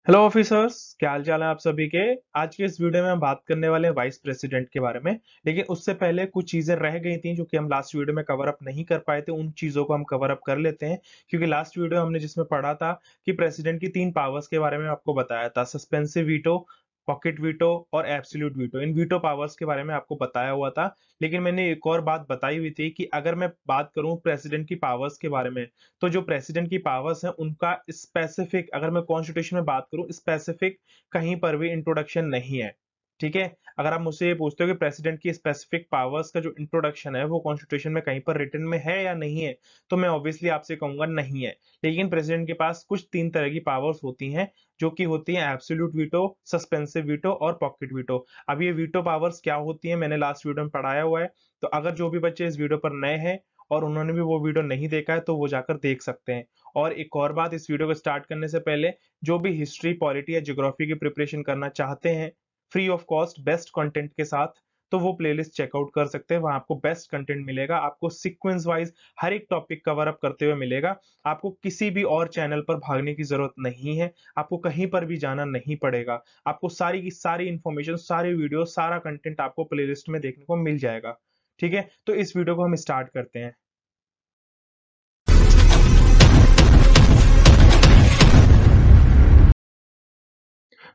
Hello officers, क्या हाल चाल है आप सभी के। आज के इस वीडियो में हम बात करने वाले हैं वाइस प्रेसिडेंट के बारे में। लेकिन उससे पहले कुछ चीजें रह गई थी जो कि हम लास्ट वीडियो में कवर अप नहीं कर पाए थे। उन चीजों को हम कवर अप कर लेते हैं, क्योंकि लास्ट वीडियो हमने जिसमें पढ़ा था कि प्रेसिडेंट की 3 पावर्स के बारे में आपको बताया था: सस्पेंसिव वीटो, पॉकेट वीटो और एब्सोल्यूट वीटो। इन वीटो पावर्स के बारे में आपको बताया हुआ था। लेकिन मैंने एक और बात बताई हुई थी कि अगर मैं बात करूं प्रेसिडेंट की पावर्स के बारे में, तो जो प्रेसिडेंट की पावर्स है उनका स्पेसिफिक, अगर मैं कॉन्स्टिट्यूशन में बात करूं, स्पेसिफिक कहीं पर भी इंट्रोडक्शन नहीं है। ठीक है। अगर आप मुझसे ये पूछते हो कि प्रेसिडेंट की स्पेसिफिक पावर्स का जो इंट्रोडक्शन है वो कॉन्स्टिट्यूशन में कहीं पर रिटन में है या नहीं है, तो मैं ऑब्वियसली आपसे कहूंगा नहीं है। लेकिन प्रेसिडेंट के पास कुछ 3 तरह की पावर्स होती हैं, जो कि होती है एब्सोल्यूट वीटो, सस्पेंसिव वीटो और पॉकेट वीटो। अब ये वीटो पावर्स क्या होती है मैंने लास्ट वीडियो में पढ़ाया हुआ है। तो अगर जो भी बच्चे इस वीडियो पर नए हैं और उन्होंने भी वो वीडियो नहीं देखा है तो वो जाकर देख सकते हैं। और एक और बात, इस वीडियो को स्टार्ट करने से पहले जो भी हिस्ट्री, पॉलिटी या ज्योग्राफी की प्रिपरेशन करना चाहते हैं free of cost best content के साथ, तो वो प्लेलिस्ट चेकआउट कर सकते हैं। वहां आपको बेस्ट कंटेंट मिलेगा, आपको सीक्वेंस वाइज हर एक टॉपिक कवर अप करते हुए मिलेगा। आपको किसी भी और चैनल पर भागने की जरूरत नहीं है, आपको कहीं पर भी जाना नहीं पड़ेगा। आपको सारी की सारी इंफॉर्मेशन, सारी वीडियो, सारा कंटेंट आपको प्लेलिस्ट में देखने को मिल जाएगा। ठीक है, तो इस वीडियो को हम स्टार्ट करते हैं।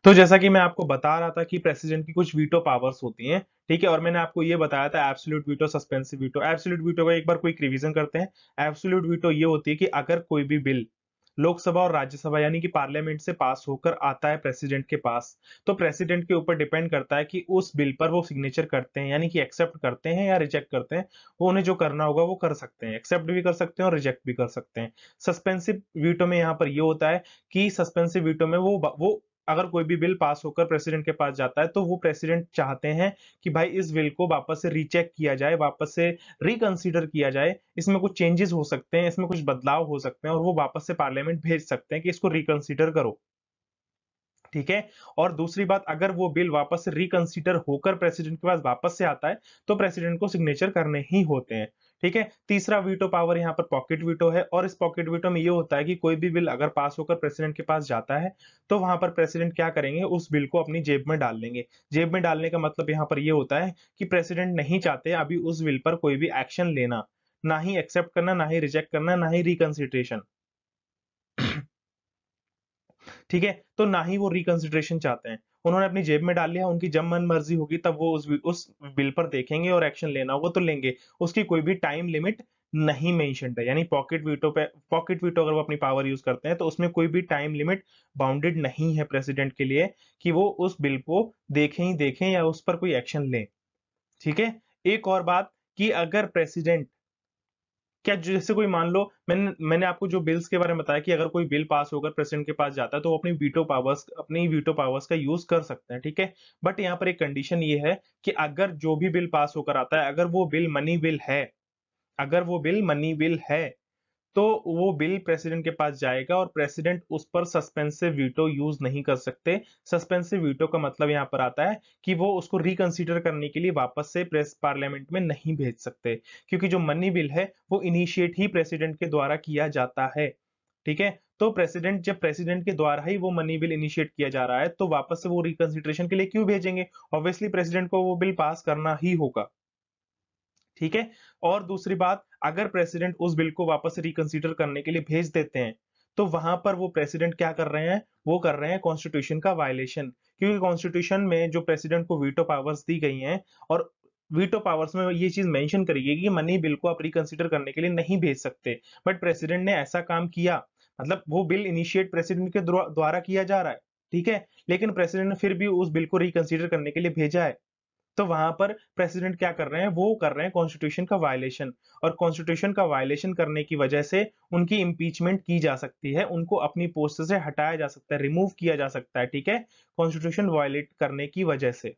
तो जैसा कि मैं आपको बता रहा था कि प्रेसिडेंट की कुछ वीटो पावर्स होती हैं। ठीक है, और मैंने आपको ये बताया था absolute veto, suspensive veto. Absolute veto का एक बार क्विक रिवीजन करते हैं। एब्सोल्यूट वीटो ये होती है कि अगर कोई भी बिल लोकसभा और राज्यसभा यानी कि पार्लियामेंट से पास होकर आता है प्रेसिडेंट के पास, तो प्रेसिडेंट के ऊपर डिपेंड करता है कि उस बिल पर वो सिग्नेचर करते हैं, यानी कि एक्सेप्ट करते हैं या रिजेक्ट करते हैं। वो उन्हें जो करना होगा वो कर सकते हैं, एक्सेप्ट भी कर सकते हैं और रिजेक्ट भी कर सकते हैं। सस्पेंसिव वीटो में यहाँ पर ये होता है कि सस्पेंसिव वीटो में वो अगर कोई भी बिल पास होकर प्रेसिडेंट के पास जाता है तो वो प्रेसिडेंट चाहते हैं कि भाई इस बिल को वापस से रीचेक किया जाए, वापस से रिकंसीडर किया जाए। इसमें कुछ चेंजेस हो सकते हैं, इसमें कुछ बदलाव हो सकते हैं और वो वापस से पार्लियामेंट भेज सकते हैं कि इसको रिकंसीडर करो। ठीक है। और दूसरी बात, अगर वो बिल वापस से रिकंसीडर होकर प्रेसिडेंट के पास वापस से आता है तो प्रेसिडेंट को सिग्नेचर करने ही होते हैं। ठीक है। तीसरा वीटो पावर यहाँ पर पॉकेट वीटो है, और इस पॉकेट वीटो में ये होता है कि कोई भी बिल अगर पास होकर प्रेसिडेंट के पास जाता है तो वहां पर प्रेसिडेंट क्या करेंगे, उस बिल को अपनी जेब में डाल लेंगे। जेब में डालने का मतलब यहाँ पर ये होता है कि प्रेसिडेंट नहीं चाहते अभी उस बिल पर कोई भी एक्शन लेना, ना ही एक्सेप्ट करना, ना ही रिजेक्ट करना, ना ही रिकंसिडरेशन। ठीक है, तो ना ही वो रिकंसिडरेशन चाहते हैं। उन्होंने अपनी जेब में डाल लिया, उनकी जब मन मर्जी होगी तब वो उस बिल पर देखेंगे और एक्शन लेना होगा तो लेंगे। उसकी कोई भी टाइम लिमिट नहीं मेंशन्ड है, यानी पॉकेट वीटो अगर वो अपनी पावर यूज करते हैं तो उसमें कोई भी टाइम लिमिट बाउंडेड नहीं है प्रेसिडेंट के लिए कि वो उस बिल को देखें ही देखें या उस पर कोई एक्शन लें। ठीक है। एक और बात, कि अगर प्रेसिडेंट, क्या जैसे कोई मान लो, मैंने आपको जो बिल्स के बारे में बताया कि अगर कोई बिल पास होकर प्रेसिडेंट के पास जाता है तो वो अपनी वीटो पावर्स का यूज कर सकते हैं। ठीक है। बट यहाँ पर एक कंडीशन ये है कि अगर जो भी बिल पास होकर आता है, अगर वो बिल मनी बिल है, अगर वो बिल मनी बिल है, तो वो बिल प्रेसिडेंट के पास जाएगा और प्रेसिडेंट उस पर सस्पेंसिव वीटो यूज नहीं कर सकते। सस्पेंसिव वीटो का मतलब यहां पर आता है कि वो उसको रिकंसीडर करने के लिए वापस से प्रेस पार्लियामेंट में नहीं भेज सकते, क्योंकि जो मनी बिल है वो इनिशिएट ही प्रेसिडेंट के द्वारा किया जाता है। ठीक है। तो जब प्रेसिडेंट के द्वारा ही वो मनी बिल इनिशिएट किया जा रहा है तो वापस से वो रिकंसिडरेशन के लिए क्यों भेजेंगे। ऑब्वियसली प्रेसिडेंट को वो बिल पास करना ही होगा। ठीक है। और दूसरी बात, अगर प्रेसिडेंट उस बिल को वापस रिकंसीडर करने के लिए भेज देते हैं तो वहां पर वो प्रेसिडेंट क्या कर रहे हैं, वो कर रहे हैं कॉन्स्टिट्यूशन का वायलेशन। क्योंकि कॉन्स्टिट्यूशन में जो प्रेसिडेंट को वीटो पावर्स दी गई हैं, और वीटो पावर्स में ये चीज मेंशन करी गई कि मनी बिल को आप रिकंसीडर करने के लिए नहीं भेज सकते। बट प्रेसिडेंट ने ऐसा काम किया, मतलब वो बिल इनिशिएट प्रेसिडेंट के द्वारा किया जा रहा है। ठीक है। लेकिन प्रेसिडेंट ने फिर भी उस बिल को रिकंसीडर करने के लिए भेजा है। तो वहां पर प्रेसिडेंट क्या कर रहे हैं, वो कर रहे हैं कॉन्स्टिट्यूशन का वायलेशन। और कॉन्स्टिट्यूशन का वायलेशन करने की वजह से उनकी इंपीचमेंट की जा सकती है, उनको अपनी पोस्ट से हटाया जा सकता है, रिमूव किया जा सकता है। ठीक है। कॉन्स्टिट्यूशन वायलेट करने की वजह से।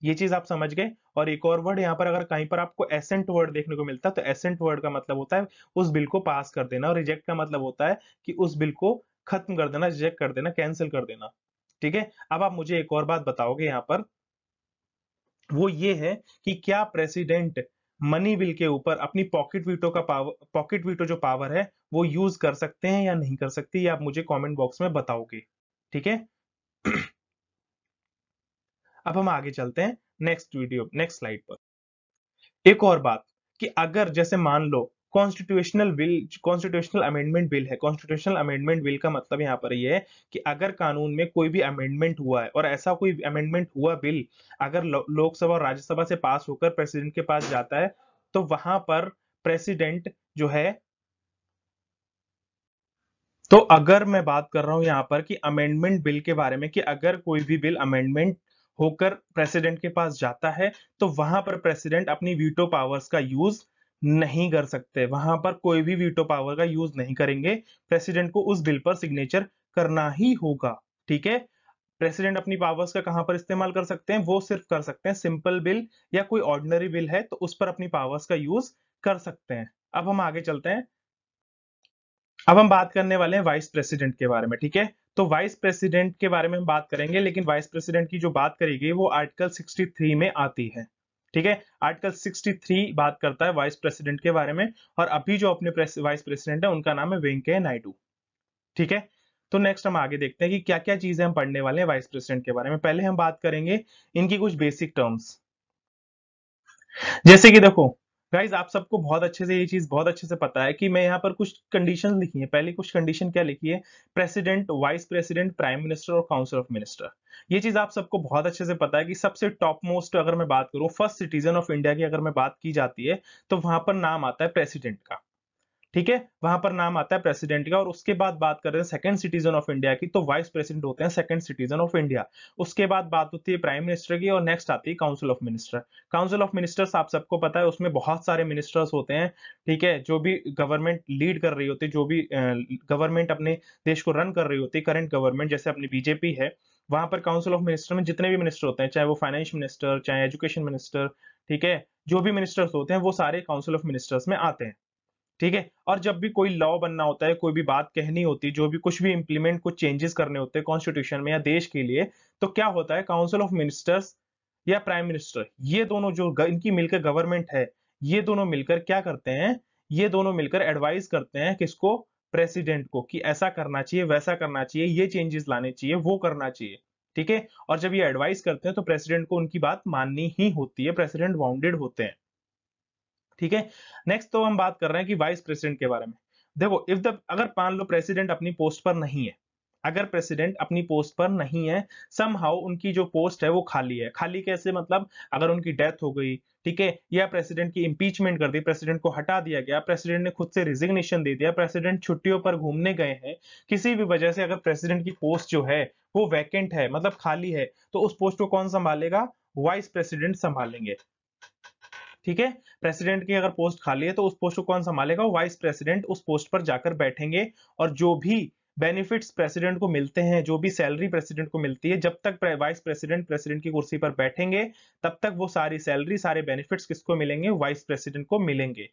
ये चीज आप समझ गए। और एक और वर्ड यहाँ पर, अगर कहीं पर आपको एसेंट वर्ड देखने को मिलता है तो एसेंट वर्ड का मतलब होता है उस बिल को पास कर देना, और रिजेक्ट का मतलब होता है कि उस बिल को खत्म कर देना, रिजेक्ट कर देना, कैंसिल कर देना। ठीक है। अब आप मुझे एक और बात बताओगे यहाँ पर, वो ये है कि क्या प्रेसिडेंट मनी बिल के ऊपर अपनी पॉकेट वीटो जो पावर है वो यूज कर सकते हैं या नहीं कर सकते, ये आप मुझे कमेंट बॉक्स में बताओगे। ठीक है। अब हम आगे चलते हैं नेक्स्ट स्लाइड पर। एक और बात कि अगर जैसे मान लो कॉन्स्टिट्यूशनल अमेंडमेंट बिल है। कॉन्स्टिट्यूशनल अमेंडमेंट बिल का मतलब यहाँ पर ये है कि अगर कानून में कोई भी अमेंडमेंट हुआ है और ऐसा कोई अमेंडमेंट हुआ बिल अगर लोकसभा और राज्यसभा से पास होकर प्रेसिडेंट के पास जाता है, तो वहां पर प्रेसिडेंट जो है, तो अगर मैं बात कर रहा हूं यहां पर कि अमेंडमेंट बिल के बारे में, कि अगर कोई भी बिल अमेंडमेंट होकर प्रेसिडेंट के पास जाता है, तो वहां पर प्रेसिडेंट अपनी वीटो पावर्स का यूज नहीं कर सकते। वहां पर कोई भी वीटो पावर का यूज नहीं करेंगे। प्रेसिडेंट को उस बिल पर सिग्नेचर करना ही होगा। ठीक है। प्रेसिडेंट अपनी पावर्स का कहां पर इस्तेमाल कर सकते हैं? वो सिर्फ कर सकते हैं सिंपल बिल या कोई ऑर्डिनरी बिल है तो उस पर अपनी पावर्स का यूज कर सकते हैं। अब हम आगे चलते हैं। अब हम बात करने वाले हैं वाइस प्रेसिडेंट के बारे में। ठीक है। तो वाइस प्रेसिडेंट के बारे में हम बात करेंगे, लेकिन वाइस प्रेसिडेंट की जो बात करेगी वो आर्टिकल 63 में आती है। ठीक है। आर्टिकल 63 बात करता है वाइस प्रेसिडेंट के बारे में, और अभी जो अपने वाइस प्रेसिडेंट है उनका नाम है वेंकैया नायडू। ठीक है। तो नेक्स्ट हम आगे देखते हैं कि क्या क्या चीजें हम पढ़ने वाले हैं वाइस प्रेसिडेंट के बारे में। पहले हम बात करेंगे इनकी कुछ बेसिक टर्म्स। जैसे कि देखो गाइज, आप सबको बहुत अच्छे से ये चीज बहुत अच्छे से पता है कि मैं यहाँ पर कुछ कंडीशन लिखी है। पहली कुछ कंडीशन क्या लिखी है? President, vice president, prime minister और काउंसिल ऑफ मिनिस्टर। ये चीज आप सबको बहुत अच्छे से पता है कि सबसे टॉप मोस्ट अगर मैं बात करूं, फर्स्ट सिटीजन ऑफ इंडिया की अगर मैं बात की जाती है, तो वहां पर नाम आता है प्रेसिडेंट का। ठीक है। वहां पर नाम आता है प्रेसिडेंट का। और उसके बाद बात कर रहे हैं सेकंड सिटीजन ऑफ इंडिया की, तो वाइस प्रेसिडेंट होते हैं सेकंड सिटीजन ऑफ इंडिया। उसके बाद बात होती है प्राइम मिनिस्टर की, और नेक्स्ट आती है council of minister. Council of ministers आप सबको पता है उसमें बहुत सारे मिनिस्टर्स होते हैं। ठीक है। जो भी गवर्नमेंट लीड कर रही होती है, जो भी गवर्नमेंट अपने देश को रन कर रही होती है, करंट गवर्नमेंट जैसे अपनी बीजेपी है, वहां पर काउंसिल ऑफ मिनिस्टर में जितने भी मिनिस्टर होते हैं, चाहे वो फाइनेंस मिनिस्टर, चाहे एजुकेशन मिनिस्टर, ठीक है, जो भी मिनिस्टर्स होते हैं वो सारे काउंसिल ऑफ मिनिस्टर्स में आते हैं। ठीक है। और जब भी कोई लॉ बनना होता है, कोई भी बात कहनी होती है, जो भी कुछ भी इंप्लीमेंट कुछ चेंजेस करने होते हैं कॉन्स्टिट्यूशन में या देश के लिए, तो क्या होता है? काउंसिल ऑफ मिनिस्टर्स या प्राइम मिनिस्टर, ये दोनों जो इनकी मिलकर गवर्नमेंट है, ये दोनों मिलकर क्या करते हैं? ये दोनों मिलकर एडवाइस करते हैं किसको? प्रेसिडेंट को, कि ऐसा करना चाहिए, वैसा करना चाहिए, ये चेंजेस लाने चाहिए, वो करना चाहिए। ठीक है। और जब ये एडवाइस करते हैं तो प्रेसिडेंट को उनकी बात माननी ही होती है। प्रेसिडेंट बाउंडेड होते हैं। ठीक है। नेक्स्ट तो हम बात कर रहे हैं कि वाइस प्रेसिडेंट के बारे में। देखो, इफ द अगर मान लो प्रेसिडेंट अपनी पोस्ट पर नहीं है, अगर प्रेसिडेंट अपनी पोस्ट पर नहीं है, समहाउ उनकी जो पोस्ट है वो खाली है। खाली कैसे? मतलब अगर उनकी डेथ हो गई, ठीक है, या प्रेसिडेंट की इंपीचमेंट कर दी, प्रेसिडेंट को हटा दिया गया, प्रेसिडेंट ने खुद से रिजिग्नेशन दे दिया, प्रेसिडेंट छुट्टियों पर घूमने गए हैं, किसी भी वजह से अगर प्रेसिडेंट की पोस्ट जो है वो वैकेंट है, मतलब खाली है, तो उस पोस्ट को कौन संभालेगा? वाइस प्रेसिडेंट संभालेंगे। ठीक है। प्रेसिडेंट की अगर पोस्ट खाली है तो उस पोस्ट को कौन संभालेगा? वाइस प्रेसिडेंट उस पोस्ट पर जाकर बैठेंगे, और जो भी बेनिफिट्स प्रेसिडेंट को मिलते हैं, जो भी सैलरी प्रेसिडेंट को मिलती है, जब तक वाइस प्रेसिडेंट प्रेसिडेंट की कुर्सी पर बैठेंगे, तब तक वो सारी सैलरी, सारे बेनिफिट्स किसको मिलेंगे? वाइस प्रेसिडेंट को मिलेंगे।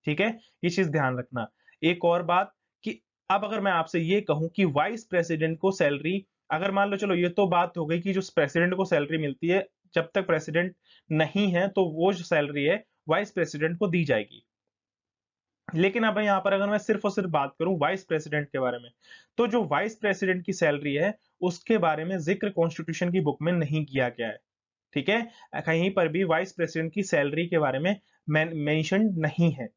ठीक है। ये चीज ध्यान रखना। एक और बात कि अब अगर मैं आपसे ये कहूं कि वाइस प्रेसिडेंट को सैलरी, अगर मान लो, चलो ये तो बात हो गई कि जो प्रेसिडेंट को सैलरी मिलती है, जब तक प्रेसिडेंट नहीं है तो वो जो सैलरी है वाइस प्रेसिडेंट को दी जाएगी। लेकिन अब यहाँ पर अगर मैं सिर्फ और सिर्फ बात करूं वाइस प्रेसिडेंट के बारे में, तो जो वाइस प्रेसिडेंट की सैलरी है उसके बारे में जिक्र कॉन्स्टिट्यूशन की बुक में नहीं किया गया है। ठीक है। कहीं पर भी वाइस प्रेसिडेंट की सैलरी के बारे में मेंशन नहीं है।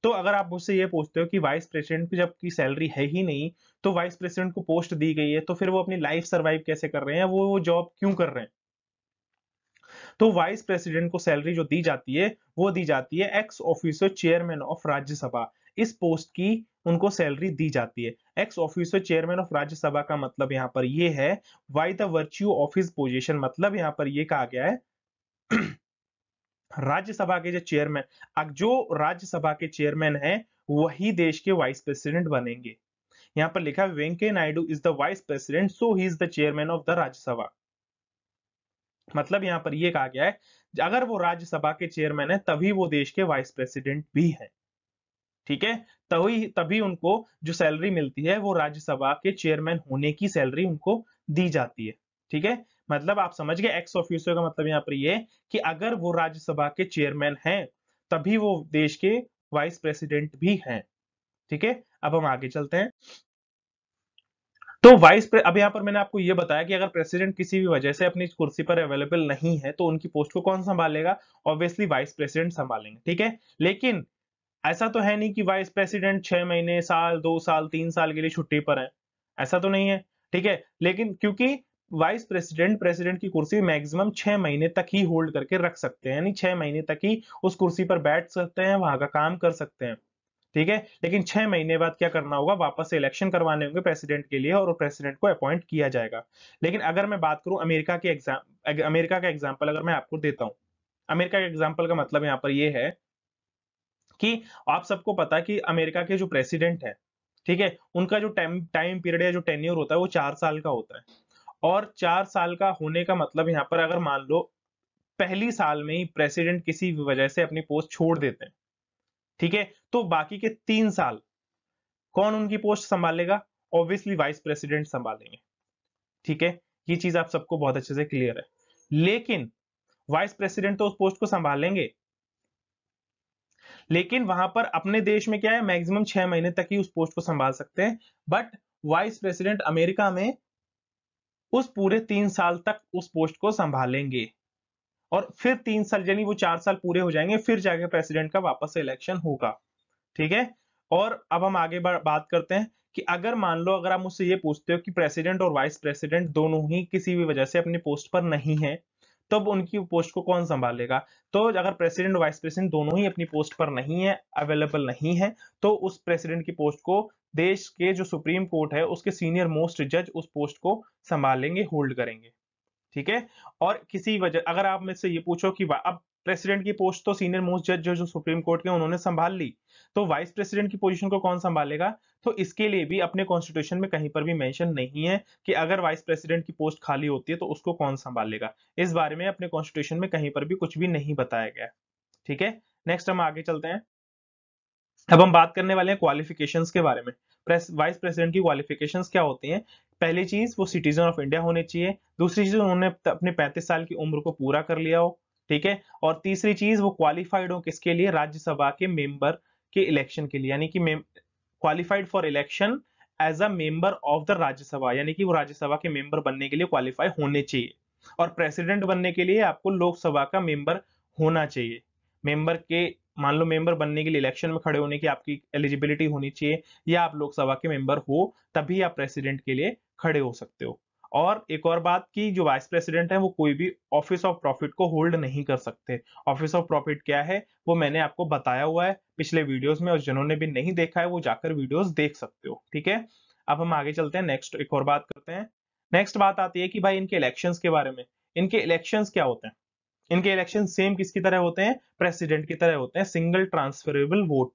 तो अगर आप मुझसे ये पूछते हो कि वाइस प्रेसिडेंट की जब की सैलरी है ही नहीं, तो वाइस प्रेसिडेंट को पोस्ट दी गई है, तो फिर वो अपनी लाइफ सर्वाइव कैसे कर रहे हैं? वो जॉब क्यों कर रहे हैं? तो वाइस प्रेसिडेंट को सैलरी जो दी जाती है वो दी जाती है x officio chairman of Rajya Sabha. इस पोस्ट की उनको सैलरी दी जाती है। X officio chairman of Rajya Sabha का मतलब यहाँ पर ये है why the virtue of his position, मतलब यहाँ पर ये कहा गया है राज्यसभा के जो चेयरमैन, अब जो राज्यसभा के चेयरमैन हैं वही देश के वाइस प्रेसिडेंट बनेंगे। यहाँ पर लिखा है Venkaiah Naidu is the vice president so he is the chairman of the Rajya Sabha. मतलब यहां पर यह कहा गया है अगर वो राज्यसभा के चेयरमैन है तभी वो देश के वाइस प्रेसिडेंट भी है। ठीक है। तभी तभी उनको जो सैलरी मिलती है वो राज्यसभा के चेयरमैन होने की सैलरी उनको दी जाती है। ठीक है। मतलब आप समझ गए एक्स ऑफिशियो का मतलब यहां पर ये है कि अगर वो राज्यसभा के चेयरमैन हैं तभी वो देश के वाइस प्रेसिडेंट भी हैं। ठीक है। अब हम आगे चलते हैं। तो अब यहाँ पर मैंने आपको ये बताया कि अगर प्रेसिडेंट किसी भी वजह से अपनी कुर्सी पर अवेलेबल नहीं है तो उनकी पोस्ट को कौन संभालेगा? ऑब्वियसली वाइस प्रेसिडेंट संभालेंगे, ठीक है। लेकिन ऐसा तो है नहीं कि वाइस प्रेसिडेंट 6 महीने, साल, 2 साल, 3 साल के लिए छुट्टी पर है, ऐसा तो नहीं है, ठीक है। लेकिन क्योंकि वाइस प्रेसिडेंट प्रेसिडेंट की कुर्सी मैक्सिमम 6 महीने तक ही होल्ड करके रख सकते हैं, यानी 6 महीने तक ही उस कुर्सी पर बैठ सकते हैं, वहां का काम कर सकते हैं, ठीक है। लेकिन 6 महीने बाद क्या करना होगा? वापस से इलेक्शन करवाने होंगे प्रेसिडेंट के लिए और प्रेसिडेंट को अपॉइंट किया जाएगा। लेकिन अगर मैं बात करूं अमेरिका का एग्जाम्पल अगर मैं आपको देता हूं, अमेरिका के एग्जाम्पल का मतलब यहाँ पर यह है कि आप सबको पता है कि अमेरिका के जो प्रेसिडेंट है, ठीक है, उनका जो टाइम टाइम पीरियड या जो टेन्योर होता है वो 4 साल का होता है। और 4 साल का होने का मतलब यहाँ पर अगर मान लो पहली साल में ही प्रेसिडेंट किसी भी वजह से अपनी पोस्ट छोड़ देते हैं, ठीक है, तो बाकी के 3 साल कौन उनकी पोस्ट संभालेगा? ऑब्वियसली वाइस प्रेसिडेंट संभालेंगे, ठीक है। ये चीज आप सबको बहुत अच्छे से क्लियर है। लेकिन वाइस प्रेसिडेंट तो उस पोस्ट को संभालेंगे, लेकिन वहां पर अपने देश में क्या है, मैक्सिमम 6 महीने तक ही उस पोस्ट को संभाल सकते हैं। बट वाइस प्रेसिडेंट अमेरिका में उस पूरे 3 साल तक उस पोस्ट को संभालेंगे और फिर 3 साल यानी वो 4 साल पूरे हो जाएंगे, फिर जाके प्रेसिडेंट का वापस से इलेक्शन होगा, ठीक है। और अब हम आगे बात करते हैं कि अगर मान लो अगर आप मुझसे ये पूछते हो कि प्रेसिडेंट और वाइस प्रेसिडेंट दोनों ही किसी भी वजह से अपनी पोस्ट पर नहीं है, तब उनकी पोस्ट को कौन संभालेगा? तो अगर प्रेसिडेंट वाइस प्रेसिडेंट दोनों ही अपनी पोस्ट पर नहीं है, अवेलेबल नहीं है, तो उस प्रेसिडेंट की पोस्ट को देश के जो सुप्रीम कोर्ट है उसके सीनियर मोस्ट जज उस पोस्ट को संभालेंगे, होल्ड करेंगे, ठीक है। और किसी वजह अगर आप मुझसे ये पूछो कि अब प्रेसिडेंट की पोस्ट तो सीनियर मोस्ट जज जो सुप्रीम कोर्ट के उन्होंने संभाल ली, तो वाइस प्रेसिडेंट की पोजीशन को कौन संभालेगा? तो इसके लिए भी अपने कॉन्स्टिट्यूशन में कहीं पर भी मेंशन नहीं है कि अगर वाइस प्रेसिडेंट की पोस्ट खाली होती है तो उसको कौन संभालेगा। इस बारे में अपने कॉन्स्टिट्यूशन में कहीं पर भी कुछ भी नहीं बताया गया, ठीक है। नेक्स्ट हम आगे चलते हैं। अब हम बात करने वाले हैं क्वालिफिकेशंस के बारे में। वाइस प्रेसिडेंट की क्वालिफिकेशंस क्या होती हैं? पहली चीज वो सिटीजन ऑफ इंडिया होने चाहिए। दूसरी चीज उन्होंने अपने 35 साल की उम्र को पूरा कर लिया हो, ठीक है। और तीसरी चीज वो क्वालिफाइड हो किसके लिए? राज्यसभा के मेंबर के इलेक्शन के लिए, यानी कि qualified for election as a member of the Rajya Sabha, यानी कि वो राज्यसभा के मेंबर बनने के लिए क्वालिफाई होने चाहिए। और प्रेसिडेंट बनने के लिए आपको लोकसभा का मेंबर होना चाहिए। मेंबर के मान लो मेंबर बनने के लिए इलेक्शन में खड़े होने की आपकी एलिजिबिलिटी होनी चाहिए, या आप लोकसभा के मेंबर हो तभी आप प्रेसिडेंट के लिए खड़े हो सकते हो। और एक और बात की जो वाइस प्रेसिडेंट है वो कोई भी ऑफिस ऑफ प्रॉफिट को होल्ड नहीं कर सकते। ऑफिस ऑफ प्रॉफिट क्या है वो मैंने आपको बताया हुआ है पिछले वीडियोस में, और जिन्होंने भी नहीं देखा है वो जाकर वीडियोस देख सकते हो, ठीक है। अब हम आगे चलते हैं, नेक्स्ट एक और बात करते हैं। नेक्स्ट बात आती है कि भाई इनके इलेक्शंस के बारे में। इनके इलेक्शंस क्या होते हैं? इनके इलेक्शन सेम किसकी तरह होते हैं? प्रेसिडेंट की तरह होते हैं, सिंगल ट्रांसफरेबल वोट,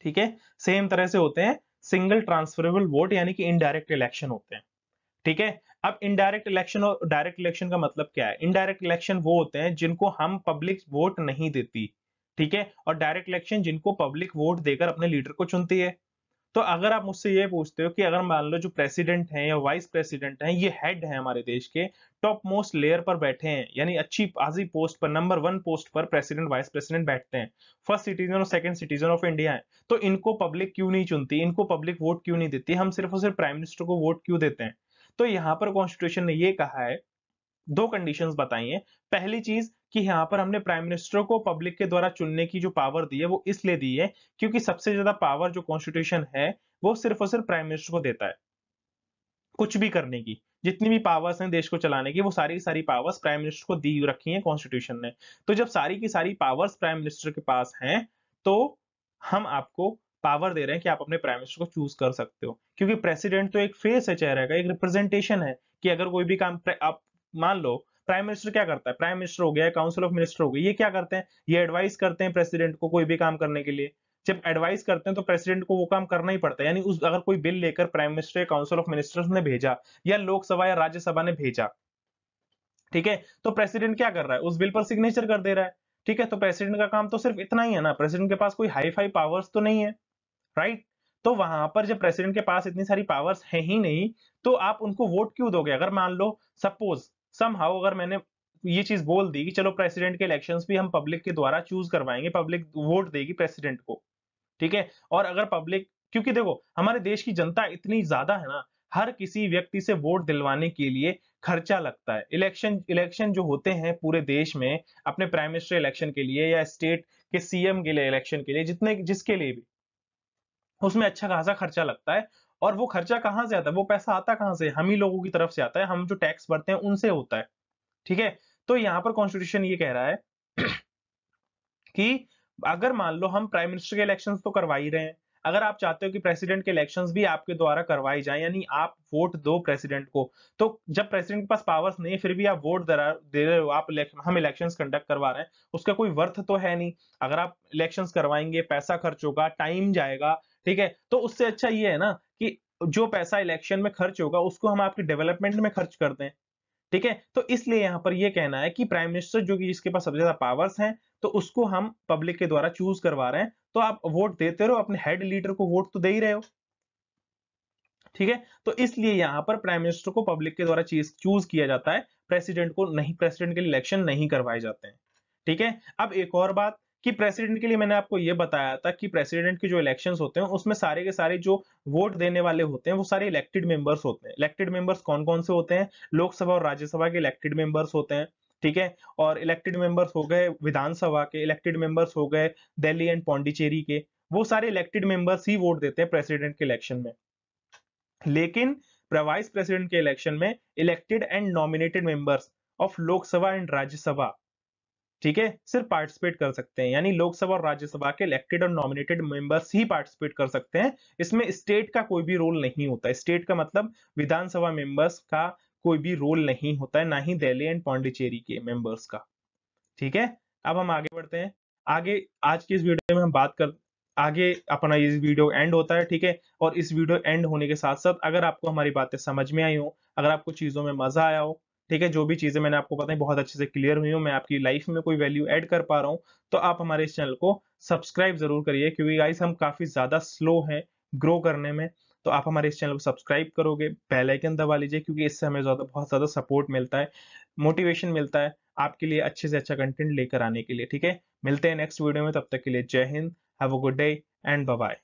ठीक है। सेम तरह से होते हैं, सिंगल ट्रांसफरेबल वोट, यानी कि इनडायरेक्ट इलेक्शन होते हैं, ठीक है। अब इनडायरेक्ट इलेक्शन और डायरेक्ट इलेक्शन का मतलब क्या है? इनडायरेक्ट इलेक्शन वो होते हैं जिनको हम पब्लिक वोट नहीं देती, ठीक है। और डायरेक्ट इलेक्शन जिनको पब्लिक वोट देकर अपने लीडर को चुनती है। तो अगर आप मुझसे ये पूछते हो कि अगर मान लो जो प्रेसिडेंट हैं या वाइस प्रेसिडेंट हैं ये हेड है हमारे देश के, टॉप मोस्ट लेयर पर बैठे हैं, यानी अच्छी आजी पोस्ट पर, नंबर 1 पोस्ट पर प्रेसिडेंट वाइस प्रेसिडेंट बैठते हैं, फर्स्ट सिटीजन और सेकंड सिटीजन ऑफ इंडिया है, तो इनको पब्लिक क्यों नहीं चुनती? इनको पब्लिक वोट क्यों नहीं देती? हम सिर्फ और सिर्फ प्राइम मिनिस्टर को वोट क्यों देते हैं? तो यहाँ पर कॉन्स्टिट्यूशन ने ये कहा है, दो कंडीशंस बताई हैं। पहली चीज कि यहां पर हमने प्राइम मिनिस्टर को पब्लिक के द्वारा चुनने की जो पावर दी है वो इसलिए दी है क्योंकि सबसे ज्यादा पावर जो कॉन्स्टिट्यूशन है वो सिर्फ और सिर्फ प्राइम मिनिस्टर को देता है कुछ भी करने की। जितनी भी पावर्स हैं देश को चलाने की वो सारी की सारी पावर्स प्राइम मिनिस्टर को दी रखी हैं कॉन्स्टिट्यूशन ने। तो जब सारी की सारी पावर्स प्राइम मिनिस्टर के पास हैं तो हम आपको पावर दे रहे हैं कि आप अपने प्राइम मिनिस्टर को चूज कर सकते हो, क्योंकि प्रेसिडेंट तो एक फेस है, चेहरे का एक रिप्रेजेंटेशन है कि अगर कोई भी काम आप मान लो प्राइम मिनिस्टर क्या करता है? प्राइम मिनिस्टर हो गया, काउंसिल ऑफ मिनिस्टर हो गई, ये क्या करते हैं? ये एडवाइस करते हैं प्रेसिडेंट को कोई भी काम करने के लिए। जब एडवाइस करते हैं तो प्रेसिडेंट को वो काम करना ही पड़ता है, यानी उस अगर कोई बिल लेकर प्राइम मिनिस्टर या काउंसिल ऑफ मिनिस्टर्स ने भेजा या लोकसभा या राज्यसभा ने भेजा, ठीक है, तो प्रेसिडेंट क्या कर रहा है? उस बिल पर सिग्नेचर कर दे रहा है, ठीक है। तो प्रेसिडेंट का काम तो सिर्फ इतना ही है ना, प्रेसिडेंट के पास कोई हाई फाई पावर्स तो नहीं है, राइट। तो वहां पर जब प्रेसिडेंट के पास इतनी सारी पावर्स है ही नहीं तो आप उनको वोट क्यों दोगे? अगर मान लो सपोज समहाउ अगर मैंने ये चीज बोल दी कि चलो प्रेसिडेंट के इलेक्शंस भी हम पब्लिक के द्वारा चूज करवाएंगे, पब्लिक वोट देगी प्रेसिडेंट को, ठीक है। और अगर पब्लिक क्योंकि देखो हमारे देश की जनता इतनी ज्यादा है ना, हर किसी व्यक्ति से वोट दिलवाने के लिए खर्चा लगता है। इलेक्शन इलेक्शन जो होते हैं पूरे देश में, अपने प्राइम मिनिस्टर इलेक्शन के लिए या स्टेट के सीएम के लिए इलेक्शन के लिए, जितने जिसके लिए भी, उसमें अच्छा खासा खर्चा लगता है। और वो खर्चा कहाँ से आता है, वो पैसा आता कहाँ से, हम ही लोगों की तरफ से आता है, हम जो टैक्स भरते हैं उनसे होता है। ठीक है, तो यहाँ पर कॉन्स्टिट्यूशन ये कह रहा है कि अगर मान लो हम प्राइम मिनिस्टर के इलेक्शंस तो करवा ही रहे हैं, अगर आप चाहते हो कि प्रेसिडेंट के इलेक्शंस भी आपके द्वारा करवाए जाएं, यानी आप वोट दो प्रेसिडेंट को, तो जब प्रेसिडेंट के पास पावर्स नहीं है फिर भी आप वोट दे रहे हो, आप हम इलेक्शंस कंडक्ट करवा रहे हैं, उसका कोई वर्थ तो है नहीं। अगर आप इलेक्शंस करवाएंगे, पैसा खर्च होगा, टाइम जाएगा, ठीक है, तो उससे अच्छा ये है ना कि जो पैसा इलेक्शन में खर्च होगा उसको हम आपके डेवलपमेंट में खर्च कर दें। ठीक है, तो इसलिए यहां पर ये कहना है कि प्राइम मिनिस्टर जो कि जिसके पास सबसे ज्यादा पावर्स हैं, तो उसको हम पब्लिक के द्वारा चूज करवा रहे हैं, तो आप वोट देते रहो, अपने हेड लीडर को वोट तो दे ही रहे हो। ठीक है, तो इसलिए यहां पर प्राइम मिनिस्टर को पब्लिक के द्वारा चूज किया जाता है, प्रेसिडेंट को नहीं, प्रेसिडेंट के लिए इलेक्शन नहीं करवाए जाते हैं। ठीक है, अब एक और बात कि प्रेसिडेंट के लिए मैंने आपको यह बताया था कि प्रेसिडेंट के जो इलेक्शंस होते हैं उसमें सारे के सारे जो वोट देने वाले होते हैं वो सारे इलेक्टेड मेंबर्स होते हैं। इलेक्टेड मेंबर्स कौन कौन से होते हैं, लोकसभा और राज्यसभा के इलेक्टेड मेंबर्स होते हैं। ठीक है, और इलेक्टेड मेंबर्स हो गए विधानसभा के, इलेक्टेड मेंबर्स हो गए दिल्ली एंड पौंडीचेरी के, वो सारे इलेक्टेड मेंबर्स ही वोट देते हैं प्रेसिडेंट के इलेक्शन में। लेकिन वाइस प्रेसिडेंट के इलेक्शन में elected and nominated members of Lok Sabha and Rajya Sabha, ठीक है, सिर्फ पार्टिसिपेट कर सकते हैं, यानी लोकसभा और राज्यसभा के इलेक्टेड और नॉमिनेटेड मेंबर्स ही पार्टिसिपेट कर सकते हैं। इसमें स्टेट का कोई भी रोल नहीं होता है। स्टेट का मतलब विधानसभा मेंबर्स का कोई भी रोल नहीं होता है, ना ही दिल्ली एंड पौंडीचेरी के मेंबर्स का। ठीक है, अब हम आगे बढ़ते हैं। आगे आज की इस वीडियो में हम बात कर, आगे अपना ये वीडियो एंड होता है। ठीक है, और इस वीडियो एंड होने के साथ साथ अगर आपको हमारी बातें समझ में आई हो, अगर आपको चीजों में मजा आया हो, ठीक है, जो भी चीजें मैंने आपको बताई बहुत अच्छे से क्लियर हुई हो, मैं आपकी लाइफ में कोई वैल्यू ऐड कर पा रहा हूं, तो आप हमारे इस चैनल को सब्सक्राइब जरूर करिए, क्योंकि गाइस हम काफी ज्यादा स्लो हैं ग्रो करने में। तो आप हमारे इस चैनल को सब्सक्राइब करोगे, बेल आइकन दबा लीजिए, क्योंकि इससे हमें ज्यादा बहुत ज्यादा सपोर्ट मिलता है, मोटिवेशन मिलता है आपके लिए अच्छे से अच्छा कंटेंट लेकर आने के लिए। ठीक है, मिलते हैं नेक्स्ट वीडियो में, तब तक के लिए जय हिंद, have a good day and bye bye.